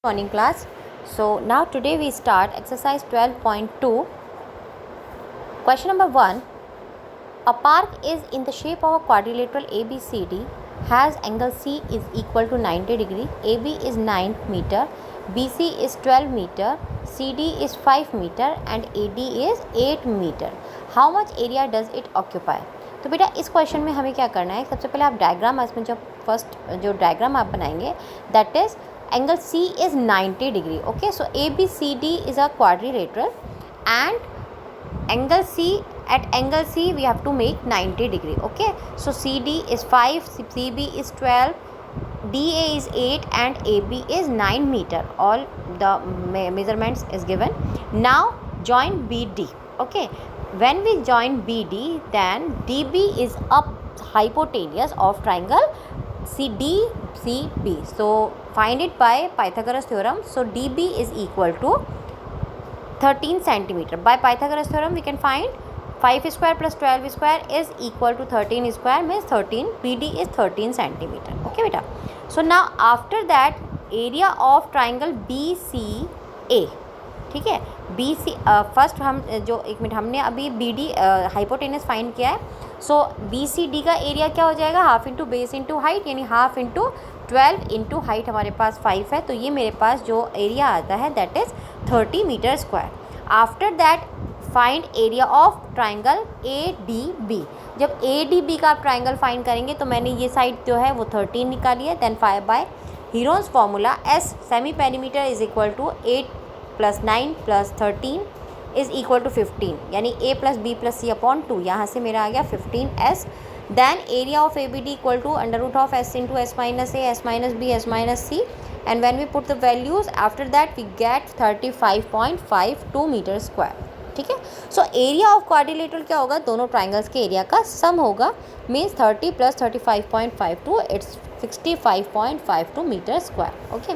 Morning class. So now today we start exercise 12.2. Question number 1. A park is in the shape of a quadrilateral ABCD, has angle C is equal to 90 degree, AB is 9 meter, BC is 12 meter, CD is 5 meter and AD is 8 meter. How much area does it occupy? तो बेटा इस question में हमें क्या करना है, सबसे पहले आप डायग्राम, इसमें जब फर्स्ट जो डायग्राम आप बनाएंगे that is angle C is 90 degree. Okay, so ABCD is a quadrilateral and angle C, at angle C we have to make 90 degree. Okay, so CD is 5, CB is 12, DA is 8 and AB is 9 meter. All the measurements is given. Now join BD. Okay, when we join BD, then DB is a hypotenuse of triangle CDCB. So find it by Pythagoras theorem. So DB is equal to 13 centimeter. By Pythagoras theorem we can find 5 square plus 12 square is equal to 13 square, means 13. BD is 13 centimeter. Okay beta. So now after that area of triangle BCA. ठीक है, BC first हम जो एक minute हमने अभी BD hypotenuse find किया है. सो BCD का एरिया क्या हो जाएगा, half into base into height, यानी हाफ इंटू 12 इंटू हाइट हमारे पास 5 है, तो ये मेरे पास जो एरिया आता है that is 30 metre square. After that find area of triangle ADB. जब ADB का आप ट्राइंगल फाइंड करेंगे तो मैंने ये साइड जो है वो 13 निकाली है. Then 5 by Heron's formula S semi perimeter is equal to 8 plus 9 plus 13 is equal to 15, यानी A plus B plus C upon 2. यहाँ से मेरा आ गया 15S. Then area of ABD equal to under root of S into S minus A, S minus B, S minus C, and when we put the values after that we get 35.52 metre square. ठीक है, so area of quadrilateral क्या होगा, दोनों triangles के area का sum होगा, means 30 plus 35.52 it's 65.52 metre square. Okay,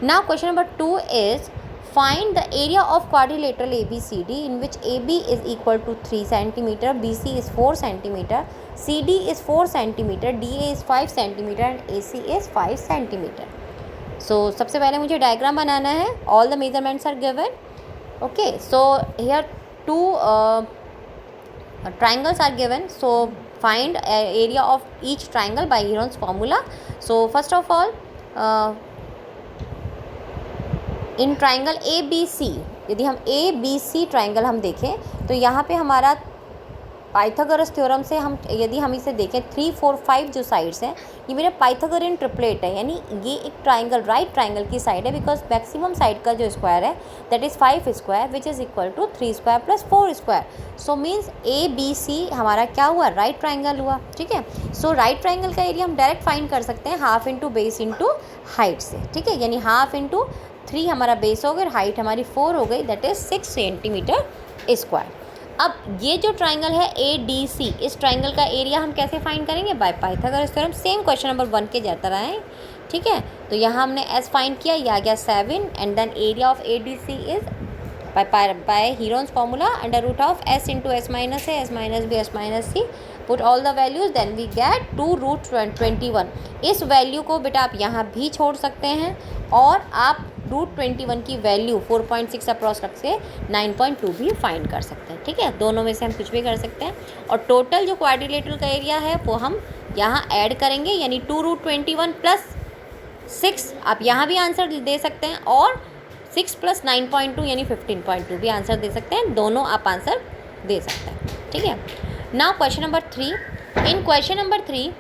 now question number 2 is find the area of quadrilateral ABCD in which AB is equal to 3 cm, BC is 4 cm, CD is 4 cm, DA is 5 cm and AC is 5 cm. So सबसे पहले मुझे diagram बनाना है. All the measurements are given. Okay, so here two triangles are given. So find area of each triangle by Heron's formula. So first of all in triangle ABC, यदि हम ABC triangle हम देखें तो यहाँ पे हमारा Pythagoras theorem से हम यदि हम इसे देखें 3, 4, 5 जो साइड्स हैं ये मेरा पाइथागोरियन ट्रिपलेट है, यानी ये एक ट्राइंगल राइट ट्राइंगल की साइड है, बिकॉज मैक्सिमम साइड का जो स्क्वायर है that is 5 square which is equal to 3 square plus 4 square. So means ABC हमारा क्या हुआ, राइट ट्राइंगल हुआ. ठीक है, सो राइट ट्राइंगल का एरिया हम डायरेक्ट फाइंड कर सकते हैं half into base into height से. ठीक है, यानी हाफ इंटू 3 हमारा बेस हो गया, हाइट हमारी 4 हो गई, दैट इज़ 6 सेंटीमीटर स्क्वायर. अब ये जो ट्राइंगल है ADC, इस ट्राइंगल का एरिया हम कैसे फाइंड करेंगे, by Pythagoras theorem. Same question number 1 के जाता रहा है. ठीक है, तो यहाँ हमने S फाइंड किया, ये आ गया 7, and then area of ADC is by Heron's formula under root of S into S minus A, S minus B, S minus C, put all the values, then we get 2 root 21. इस value को बेटा आप यहाँ भी छोड़ सकते हैं और आप रूट 21 की वैल्यू 4.6 अप्रॉक्स रख से 9.2 भी फाइंड कर सकते हैं. ठीक है, दोनों में से हम कुछ भी कर सकते हैं. और टोटल जो क्वाड्रिलेटरल का एरिया है वो हम यहाँ ऐड करेंगे, यानी 2 रूट 21 प्लस 6, आप यहाँ भी आंसर दे सकते हैं, और 6 प्लस 9.2 यानी 15.2 भी आंसर दे सकते हैं. दोनों आप आंसर दे सकते हैं. ठीक है, now question number 3. In question number 3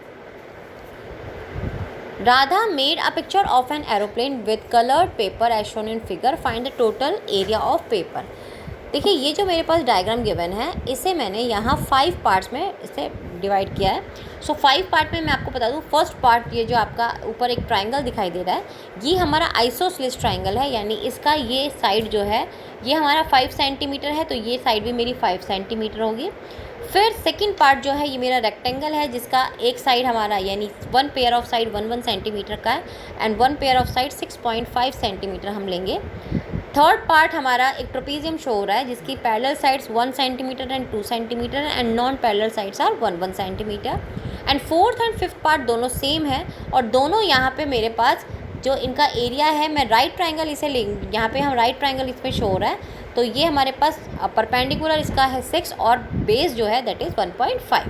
Radha made a picture of an aeroplane with colored paper as shown in figure. Find the total area of paper. देखिए ये जो मेरे पास डायग्राम गिवन है इसे मैंने यहाँ 5 पार्ट्स में इसे डिवाइड किया है. सो 5 पार्ट में मैं आपको बता दूँ, फर्स्ट पार्ट ये जो आपका ऊपर एक ट्राइंगल दिखाई दे रहा है ये हमारा आइसोसेलेस ट्राइंगल है, यानी इसका ये साइड जो है ये हमारा 5 सेंटीमीटर है, तो ये साइड भी मेरी 5 सेंटीमीटर होगी. फिर सेकंड पार्ट जो है ये मेरा रेक्टेंगल है जिसका एक साइड हमारा यानी 1 पेयर ऑफ साइड 1 सेंटीमीटर का है and 1 pair of side 6.5 centimetre हम लेंगे. थर्ड पार्ट हमारा एक ट्रोपीजियम शो हो रहा है जिसकी parallel sides 1 centimetre and 2 centimetre and non parallel sides are 1 centimetre. And fourth and fifth part दोनों सेम है और दोनों यहाँ पे मेरे पास जो इनका एरिया है, मैं राइट ट्राइंगल इसे ले, यहाँ पे हम राइट ट्राइंगल इसमें शो हो रहा है, तो ये हमारे पास परपेंडिकुलर इसका है 6 और बेस जो है दैट इज़ 1.5।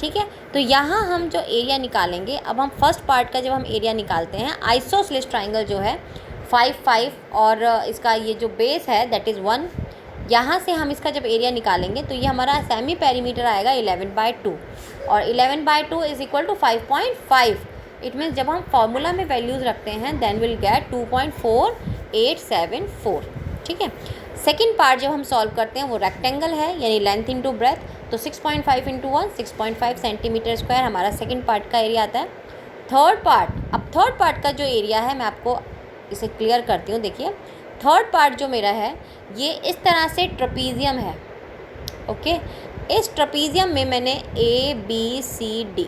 ठीक है, तो यहाँ हम जो एरिया निकालेंगे, अब हम फर्स्ट पार्ट का जब हम एरिया निकालते हैं, आइसोसेलेस ट्राइंगल जो है 5 5 और इसका ये जो बेस है दैट इज़ 1, यहाँ से हम इसका जब एरिया निकालेंगे तो ये हमारा सेमी पेरीमीटर आएगा 11/2 और 11/2 is equal to 5.5। It means जब हम फॉर्मूला में वैल्यूज़ रखते हैं देन विल गेट 2.4874। ठीक है, सेकेंड पार्ट जब हम सॉल्व करते हैं वो रेक्टेंगल है, यानी लेंथ इंटू ब्रेथ, तो 6.5 इंटू 1 6.5 सेंटीमीटर स्क्वायर हमारा सेकेंड पार्ट का एरिया आता है। थर्ड पार्ट, अब थर्ड पार्ट का जो एरिया है मैं आपको इसे क्लियर करती हूँ। देखिए, थर्ड पार्ट जो मेरा है ये इस तरह से ट्रपीजियम है। ओके, इस ट्रपीजियम में मैंने ABCD,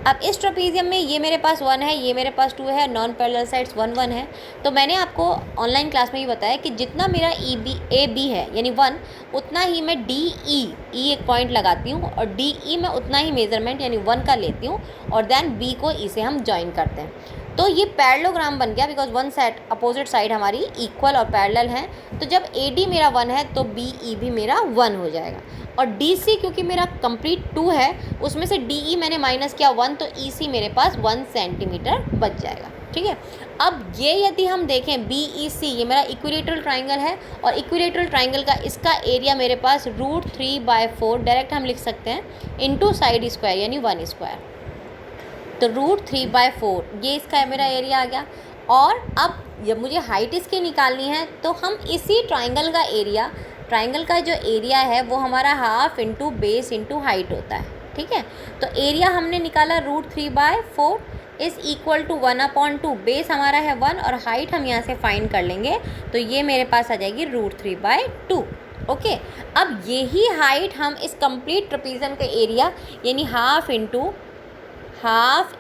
अब इस ट्रपीजियम में ये मेरे पास 1 है, ये मेरे पास 2 है, नॉन पैरेलल साइड्स 1 1 है। तो मैंने आपको ऑनलाइन क्लास में ही बताया कि जितना मेरा AB है यानी 1, उतना ही मैं DE एक पॉइंट लगाती हूँ और DE में उतना ही मेज़रमेंट यानी 1 का लेती हूँ और देन B को E से हम ज्वाइन करते हैं। तो ये पैरेललोग्राम बन गया because one side opposite side हमारी इक्वल और पैरेलल है। तो जब AD मेरा 1 है तो BE भी मेरा 1 हो जाएगा और DC क्योंकि मेरा कंप्लीट 2 है, उसमें से DE मैंने माइनस किया 1, तो EC मेरे पास 1 सेंटीमीटर बच जाएगा। ठीक है, अब ये यदि हम देखें BEC, ये मेरा इक्विलेटरल ट्राइंगल है और इक्विलेटरल ट्राइंगल का इसका एरिया मेरे पास √3/4 डायरेक्ट हम लिख सकते हैं इंटू साइड स्क्वायर यानी 1 स्क्वायर, तो √3/4 ये इसका मेरा एरिया आ गया। और अब जब मुझे हाइट इसकी निकालनी है तो हम इसी ट्राइंगल का एरिया, ट्राइंगल का जो एरिया है वो हमारा half into base into height होता है। ठीक है, तो एरिया हमने निकाला √3/4 इज़ इक्वल टू 1/2, बेस हमारा है 1 और हाइट हम यहाँ से फाइंड कर लेंगे तो ये मेरे पास आ जाएगी √3/2। ओके, अब यही हाइट हम इस कंप्लीट ट्रपीजियम का एरिया यानी half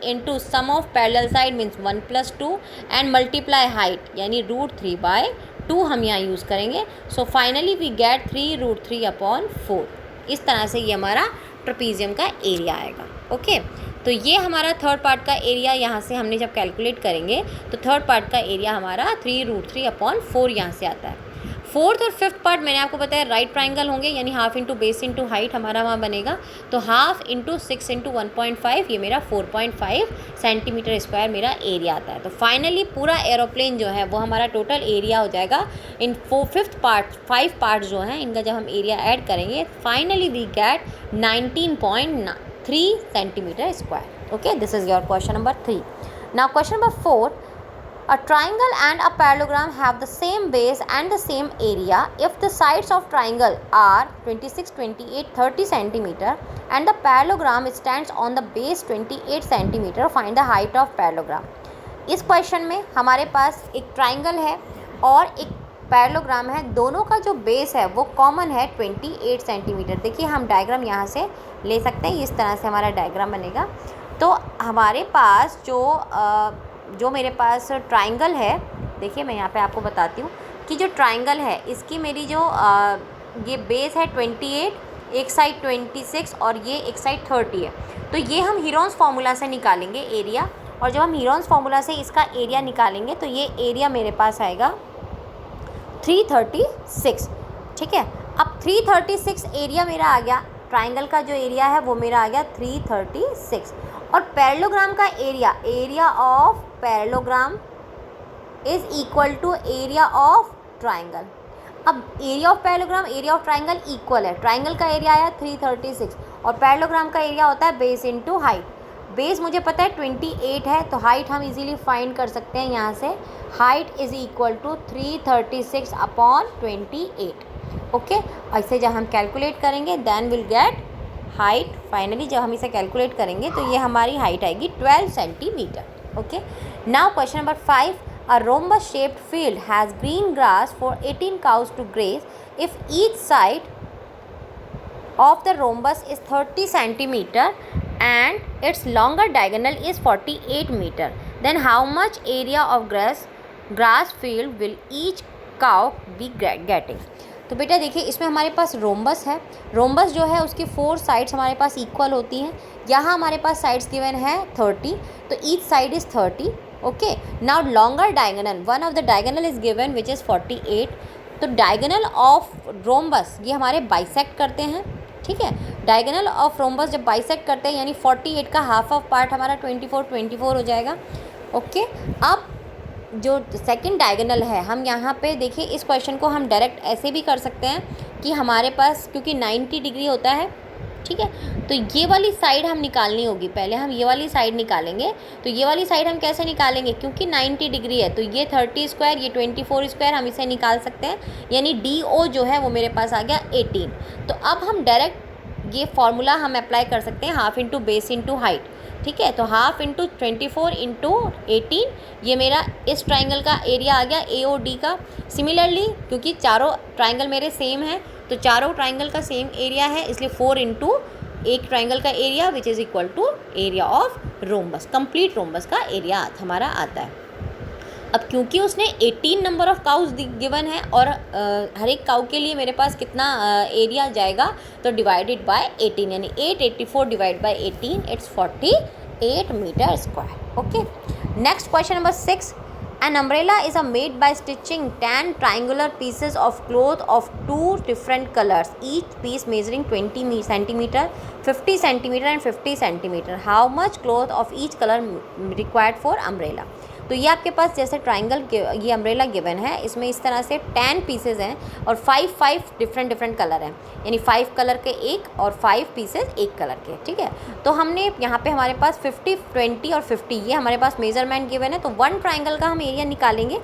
into sum of parallel side means 1 + 2 and multiply height यानी √3/2 हम यहाँ यूज़ करेंगे। So finally we get 3√3/4। इस तरह से ये हमारा ट्रपीजियम का एरिया आएगा। ओके, तो ये हमारा थर्ड पार्ट का एरिया यहाँ से हमने जब कैलकुलेट करेंगे तो थर्ड पार्ट का एरिया हमारा 3√3/4 यहाँ से आता है। फोर्थ और फिफ्थ पार्ट मैंने आपको बताया राइट ट्राइंगल होंगे यानी half into base into height हमारा वहाँ बनेगा, तो हाफ इंटू 6 इंटू 1.5 ये मेरा 4.5 सेंटीमीटर स्क्वायर मेरा एरिया आता है। तो फाइनली पूरा एरोप्लेन जो है वो हमारा टोटल एरिया हो जाएगा इन फिफ्थ पार्ट 5 पार्ट जो हैं इनका जब हम एरिया ऐड करेंगे finally we get 19.3 centimetre square. Okay, this is your question number 3। Now question number 4, a triangle and a parallelogram have the same base and the same area if the sides of triangle are 26, 28, 30 centimeter and the parallelogram stands on the base 28 centimeter. Find the height of parallelogram. इस question में हमारे पास एक triangle है और एक parallelogram है, दोनों का जो बेस है वो कॉमन है 28 सेंटीमीटर। देखिए हम डायग्राम यहाँ से ले सकते हैं, इस तरह से हमारा डायग्राम बनेगा। तो हमारे पास जो मेरे पास ट्राइंगल है, देखिए मैं यहाँ पे आपको बताती हूँ कि जो ट्राइंगल है इसकी मेरी जो ये बेस है 28, एक साइड 26 और ये एक साइड 30 है। तो ये हम हीरोन्स फार्मूला से निकालेंगे एरिया, और जब हम हीरोन्स फार्मूला से इसका एरिया निकालेंगे तो ये एरिया मेरे पास आएगा 336। ठीक है, अब 336 एरिया मेरा आ गया, ट्राइंगल का जो एरिया है वो मेरा आ गया 336। और पैरेललोग्राम का area of parallelogram is equal to area of triangle. अब area of parallelogram area of triangle equal है, ट्राइंगल का एरिया आया 336 और पैरेललोग्राम का एरिया होता है बेस इंटू हाइट। बेस मुझे पता है 28 है तो हाइट हम इजीली फाइंड कर सकते हैं यहाँ से, height is equal to 336/28। Okay, ऐसे जब हम कैलकुलेट करेंगे then will get height. Finally जब हम इसे कैलकुलेट करेंगे तो ये हमारी हाइट आएगी 12 centimetre. Okay, now question number 5, a rhombus shaped field has green grass for 18 cows to graze if each side of the rhombus is 30 centimeter and its longer diagonal is 48 meter, then how much area of grass field will each cow be getting? तो बेटा देखिए इसमें हमारे पास rhombus है, rhombus जो है उसकी 4 sides हमारे पास इक्वल होती हैं। यहाँ हमारे पास साइड्स गिवन है 30, तो each side is 30 okay, now longer diagonal, one of the diagonal is given which is 48. तो डायगोनल ऑफ रोम्बस ये हमारे बाइसेक्ट करते हैं, ठीक है। डायगोनल ऑफ रोम्बस जब बाइसेक्ट करते हैं यानी 48 का हाफ ऑफ पार्ट हमारा 24 हो जाएगा। ओके, अब जो सेकंड डायगोनल है, हम यहाँ पे देखिए इस क्वेश्चन को हम डायरेक्ट ऐसे भी कर सकते हैं कि हमारे पास क्योंकि 90 डिग्री होता है, ठीक है, तो ये वाली साइड हम निकालनी होगी। पहले हम ये वाली साइड निकालेंगे। तो ये वाली साइड हम कैसे निकालेंगे, क्योंकि 90 डिग्री है तो ये 30 स्क्वायर, ये 24 स्क्वायर, हम इसे निकाल सकते हैं, यानी DO जो है वो मेरे पास आ गया 18। तो अब हम डायरेक्ट ये फॉर्मूला हम अप्लाई कर सकते हैं, half into base into height, ठीक है। तो हाफ इंटू 24 इंटू 18, ये मेरा इस ट्राइंगल का एरिया आ गया AOD का। सिमिलरली क्योंकि चारों ट्राइंगल मेरे सेम हैं तो चारों ट्राइंगल का सेम एरिया है, इसलिए 4 इंटू एक ट्राइंगल का area which is equal to area of rhombus, complete rhombus का एरिया हमारा आता है। अब क्योंकि उसने 18 नंबर ऑफ काउज गिवन है और हर एक काउ के लिए मेरे पास कितना एरिया जाएगा, तो डिवाइडेड बाय 18, यानी 884 divide by 18, it's 48 metre square. Okay, next question number 6. An umbrella is made by stitching 10 triangular pieces of cloth of 2 different colors, each piece measuring 20 centimeter, 50 centimeter and 50 centimeter. How much cloth of each color required for umbrella? तो ये आपके पास जैसे triangle ये umbrella given है, इसमें इस तरह से 10 पीसेज हैं और 5 डिफरेंट कलर हैं, यानी 5 कलर के एक और 5 पीसेज एक कलर के, ठीक है। तो हमने यहाँ पे हमारे पास 50, 20 और 50 ये हमारे पास मेजरमेंट गिवन है। तो वन ट्राइंगल का हम एरिया निकालेंगे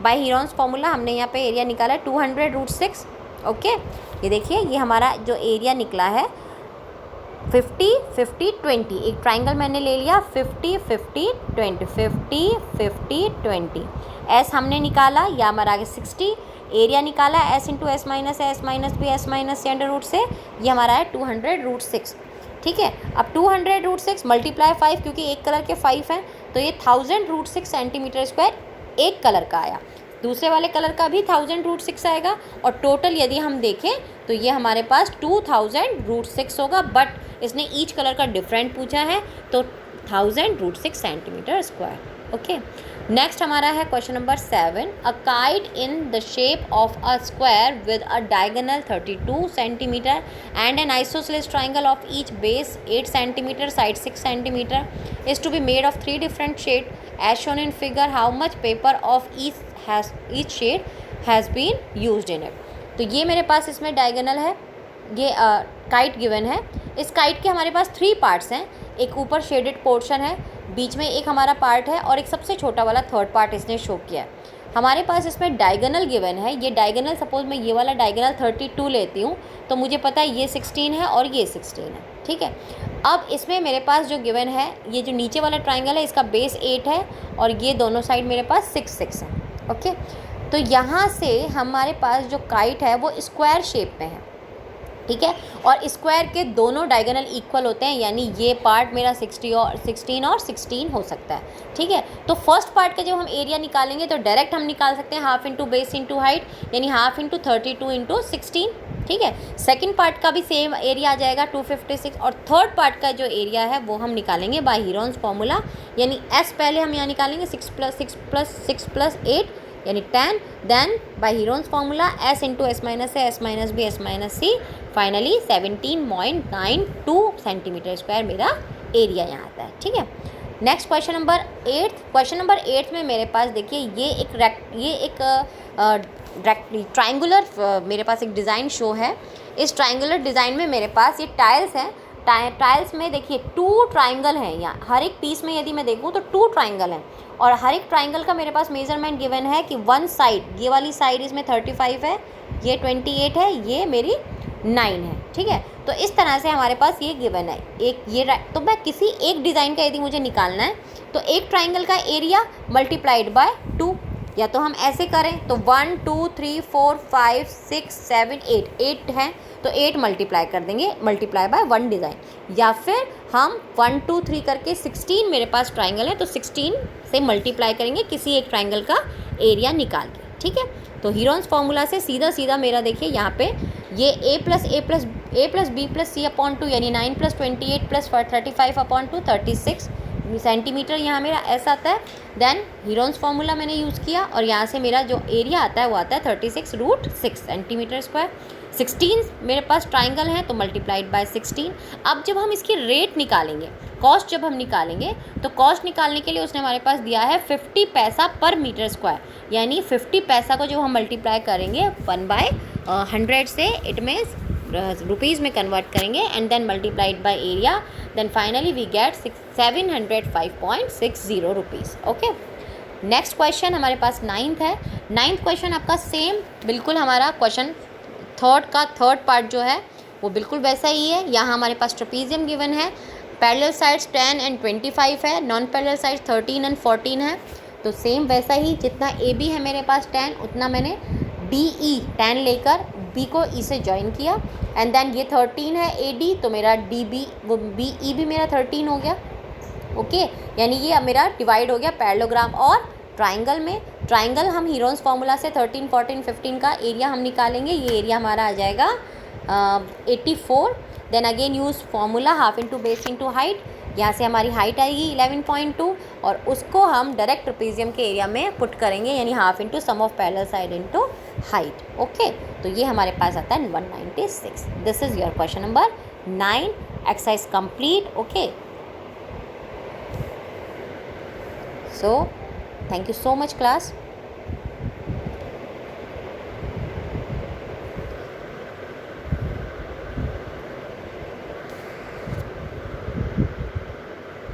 बाय हीरोन्स फॉर्मूला। हमने यहाँ पे एरिया निकाला है 200√6। ओके, ये देखिए ये हमारा जो एरिया निकला है 50, 50, 20, एक ट्राइंगल मैंने ले लिया 50, 50, 20, 50, 50, 20, एस हमने निकाला, या हमारा आगे 60 एरिया निकाला, S into S minus B S minus C under root से, ये हमारा है 200√6, ठीक है। अब 200√6 मल्टीप्लाई 5, क्योंकि एक कलर के 5 हैं तो ये 1000√6 सेंटीमीटर स्क्वायर एक कलर का आया, दूसरे वाले कलर का भी 1000√6 आएगा, और टोटल यदि हम देखें तो ये हमारे पास 2000√6 होगा, बट इसने ईच कलर का डिफरेंट पूछा है तो 1000√6 सेंटीमीटर स्क्वायर। ओके, नेक्स्ट हमारा है question number 7. A kite in the shape of a square with a diagonal 32 centimetre and an isosceles triangle of each base 8 centimetre, side 6 centimetre is to be made of 3 different shade as shown in figure. How much paper of each shade has been used in it. तो ये मेरे पास इसमें diagonal है, ये kite given है। इस kite के हमारे पास 3 पार्ट्स हैं, एक ऊपर शेडेड पोर्शन है, बीच में एक हमारा पार्ट है और एक सबसे छोटा वाला थर्ड पार्ट इसने शो किया है। हमारे पास इसमें डायगोनल गिवन है, ये डायगोनल सपोज मैं ये वाला डायगोनल 32 लेती हूँ तो मुझे पता है ये 16 है और ये 16 है, ठीक है। अब इसमें मेरे पास जो गिवन है, ये जो नीचे वाला ट्राइंगल है इसका बेस 8 है और ये दोनों साइड मेरे पास 6 6 है। ओके, तो यहाँ से हमारे पास जो काइट है वो स्क्वायर शेप में है, ठीक है, और स्क्वायर के दोनों डायगोनल इक्वल होते हैं, यानी ये पार्ट मेरा 16 और 16 हो सकता है, ठीक है। तो फर्स्ट पार्ट का जब हम एरिया निकालेंगे तो डायरेक्ट हम निकाल सकते हैं half into base into height, यानी हाफ इंटू 32 इंटू 16, ठीक है। सेकंड पार्ट का भी सेम एरिया आ जाएगा 256, और थर्ड पार्ट का जो एरिया है वो हम निकालेंगे बाय हीरोन्स फॉर्मूला, यानी एस पहले हम यहाँ निकालेंगे 6 + 6 + 8 यानी 10, then by Heron's formula S into S minus A S minus B S minus C, finally 17.92 centimetre square मेरा एरिया यहाँ आता है, ठीक है। Next question number 8. Question number 8 में मेरे पास देखिए ये एक ट्राइंगुलर मेरे पास एक डिज़ाइन शो है। इस ट्राइंगुलर डिज़ाइन में मेरे पास ये टाइल्स हैं, टाइल्स में देखिए 2 ट्राइंगल हैं, यहाँ हर एक पीस में यदि मैं देखूँ तो 2 ट्राइंगल हैं, और हर एक ट्राइंगल का मेरे पास मेजरमेंट गिवन है कि वन साइड, ये वाली साइड इसमें 35 है, ये 28 है, ये मेरी 9 है, ठीक है। तो इस तरह से हमारे पास ये गिवन है एक ये, तो मैं किसी एक डिज़ाइन का यदि मुझे निकालना है तो एक ट्राइंगल का एरिया मल्टीप्लाइड बाय 2, या तो हम ऐसे करें तो 1 2 3 4 5 6 7 8 है तो 8 मल्टीप्लाई कर देंगे, मल्टीप्लाई बाय 1 डिज़ाइन, या फिर हम 1 2 3 करके 16 मेरे पास ट्राइंगल है तो 16 से मल्टीप्लाई करेंगे किसी एक ट्राइंगल का एरिया निकाल के, ठीक है। तो हीरोन्स फार्मूला से सीधा मेरा देखिए यहाँ पे ये a + b + c/2 यानी 9 + 28 + 35/2 36 सेंटीमीटर यहाँ मेरा एस आता है, देन हीरोन्स फार्मूला मैंने यूज़ किया और यहाँ से मेरा जो एरिया आता है वो आता है 36√6 सेंटीमीटर स्क्वायर। 16 मेरे पास ट्राइंगल है तो मल्टीप्लाइड बाय 16। अब जब हम इसकी रेट निकालेंगे, कॉस्ट जब हम निकालेंगे, तो कॉस्ट निकालने के लिए उसने हमारे पास दिया है 50 पैसा पर मीटर स्क्वायर, यानी 50 पैसा को जब हम मल्टीप्लाई करेंगे 1/100 से, इट मीन्स रुपीज़ में कन्वर्ट करेंगे and then multiplied by area, then finally we get 705.60 rupees. Okay, next question हमारे पास 9th है। 9th क्वेश्चन आपका सेम बिल्कुल हमारा क्वेश्चन थर्ड पार्ट जो है वो बिल्कुल वैसा ही है। यहाँ हमारे पास ट्रेपीजियम गिवन है, पैरेलल साइड्स 10 एंड 25 है, नॉन पैरेलल साइड्स 13 एंड 14 है। तो सेम वैसा ही, जितना ए बी है मेरे पास 10, उतना मैंने डी ई 10 लेकर बी को ई से ज्वाइन किया एंड देन ये 13 है ए डी, तो मेरा डी बी वो बी ई भी मेरा 13 हो गया। ओके, यानी ये अब मेरा डिवाइड हो गया पैरेललोग्राम और ट्राइंगल में। ट्राइंगल हम हीरोन्स फार्मूला से 13, 14, 15 का एरिया हम निकालेंगे। ये एरिया हमारा आ जाएगा 84। Then again use formula half into base into height. यहाँ से हमारी हाइट आएगी 11.2 और उसको हम डायरेक्ट ट्रेपीजियम के एरिया में पुट करेंगे, यानी half into sum of parallel side into height. Okay, तो ये हमारे पास आता है 196। This is your question number 9, exercise complete. Okay, so thank you so much class.